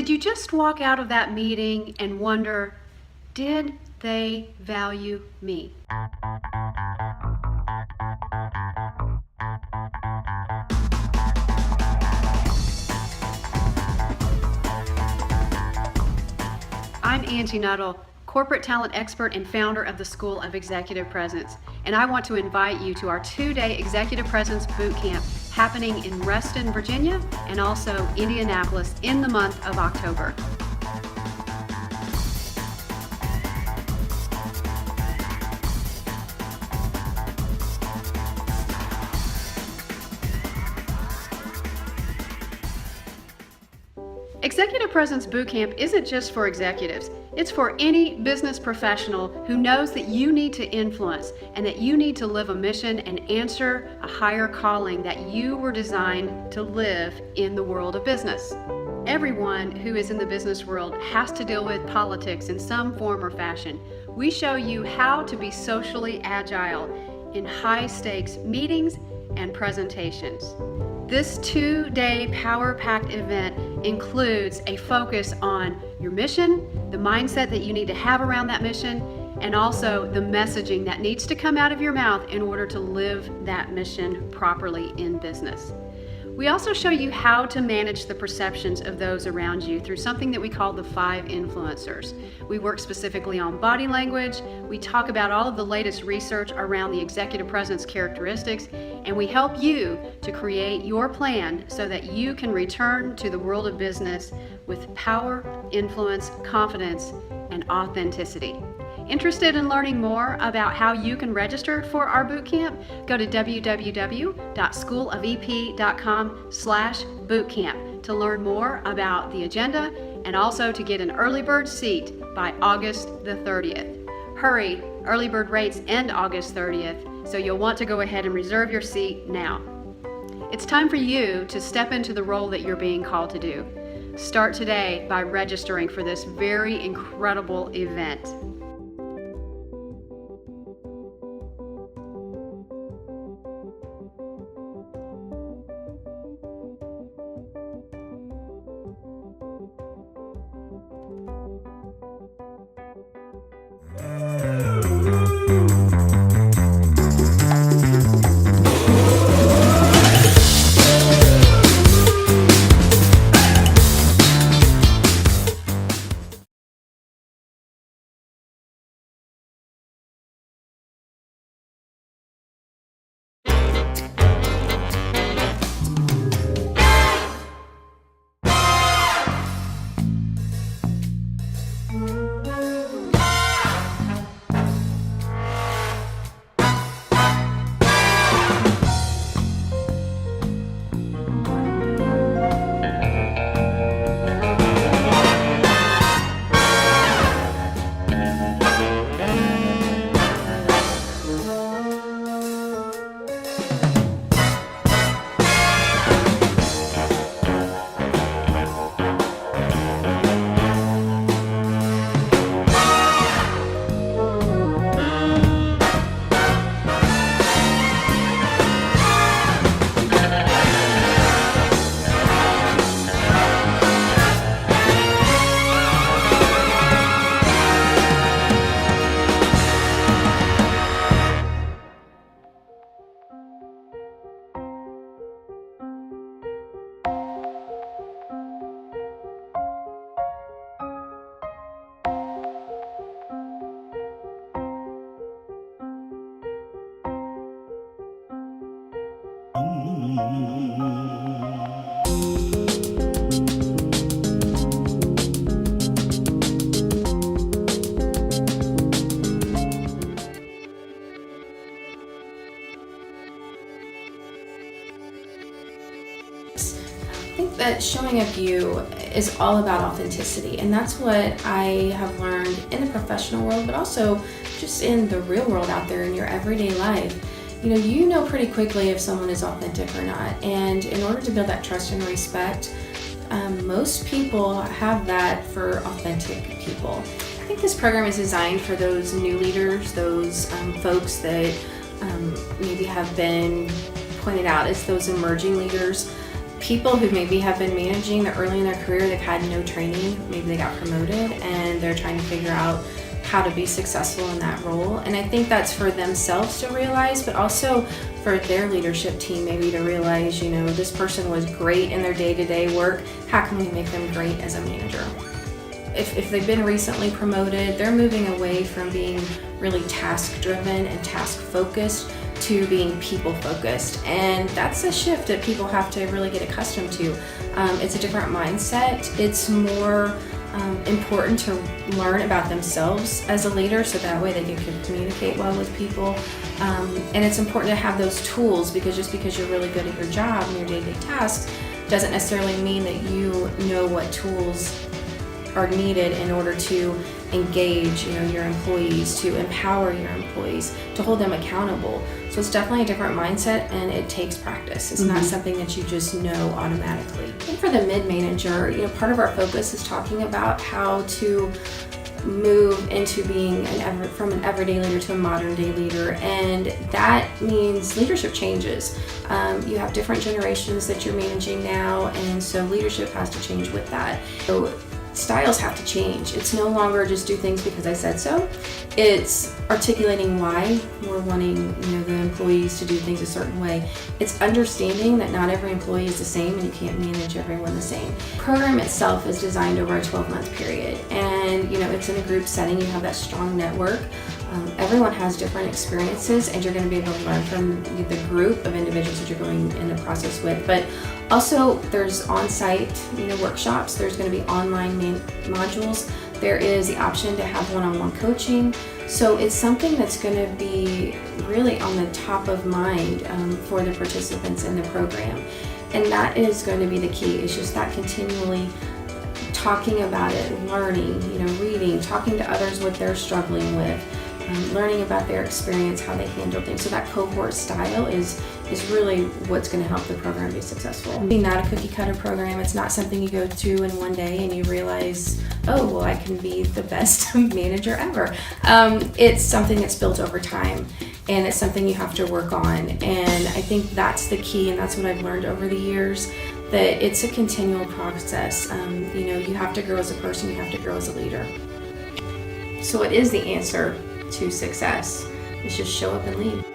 did you just walk out of that meeting and wonder, did they value me? I'm Angie Nuttall, corporate talent expert and founder of the School of Executive Presence, and I want to invite you to our 2-day Executive Presence Boot Camp happening in Reston, Virginia, and also Indianapolis in the month of October. Executive Presence Bootcamp isn't just for executives. It's for any business professional who knows that you need to influence and that you need to live a mission and answer a higher calling that you were designed to live in the world of business. Everyone who is in the business world has to deal with politics in some form or fashion. We show you how to be socially agile in high-stakes meetings and presentations. This 2-day power-packed event includes a focus on your mission, the mindset that you need to have around that mission, and also the messaging that needs to come out of your mouth in order to live that mission properly in business. We also show you how to manage the perceptions of those around you through something that we call the 5 influencers. We work specifically on body language, we talk about all of the latest research around the executive presence characteristics, and we help you to create your plan so that you can return to the world of business with power, influence, confidence, and authenticity. Interested in learning more about how you can register for our bootcamp? Go to www.schoolofep.com/bootcamp to learn more about the agenda and also to get an early bird seat by August the 30th. Hurry, early bird rates end August 30th, so you'll want to go ahead and reserve your seat now. It's time for you to step into the role that you're being called to do. Start today by registering for this very incredible event. I think that showing up you is all about authenticity, and that's what I have learned in the professional world, but also just in the real world out there in your everyday life. You know pretty quickly if someone is authentic or not, and in order to build that trust and respect, most people have that for authentic people. I think this program is designed for those new leaders, those folks that maybe have been pointed out as those emerging leaders. people who maybe have been managing early in their career, they've had no training, maybe they got promoted and they're trying to figure out how to be successful in that role. And I think that's for themselves to realize, but also for their leadership team maybe to realize, this person was great in their day-to-day work. How can we make them great as a manager? If they've been recently promoted, they're moving away from being really task-driven and task-focused to being people-focused. And that's a shift that people have to really get accustomed to. It's a different mindset. It's more important to learn about themselves as a leader so that way they can communicate well with people. And it's important to have those tools, because just because you're really good at your job and your day-to-day tasks doesn't necessarily mean that you know what tools are needed in order to engage your employees, to empower your employees, to hold them accountable. So it's definitely a different mindset, and it takes practice. It's not something that you just know automatically. And for the mid-manager, part of our focus is talking about how to move into being from an everyday leader to a modern day leader, and that means leadership changes. You have different generations that you're managing now, and so leadership has to change with that. So styles have to change. It's no longer just do things because I said so. It's articulating why we're wanting the employees to do things a certain way. It's understanding that not every employee is the same and you can't manage everyone the same. The program itself is designed over a 12-month period, and it's in a group setting. You have that strong network. Everyone has different experiences, and you're going to be able to learn from the group of individuals that you're going in the process with. But also, there's on-site, workshops. There's going to be online modules. There is the option to have one-on-one coaching. So it's something that's going to be really on the top of mind for the participants in the program. And that is going to be the key. It's just that continually talking about it, learning, reading, talking to others what they're struggling with, learning about their experience, how they handle things. So that cohort style is really what's going to help the program be successful. It's not a cookie cutter program. It's not something you go to in one day and you realize, oh, well, I can be the best manager ever. It's something that's built over time, and it's something you have to work on. And I think that's the key, and that's what I've learned over the years, that it's a continual process. You have to grow as a person, you have to grow as a leader. So what is the answer to success? It's just show up and lead.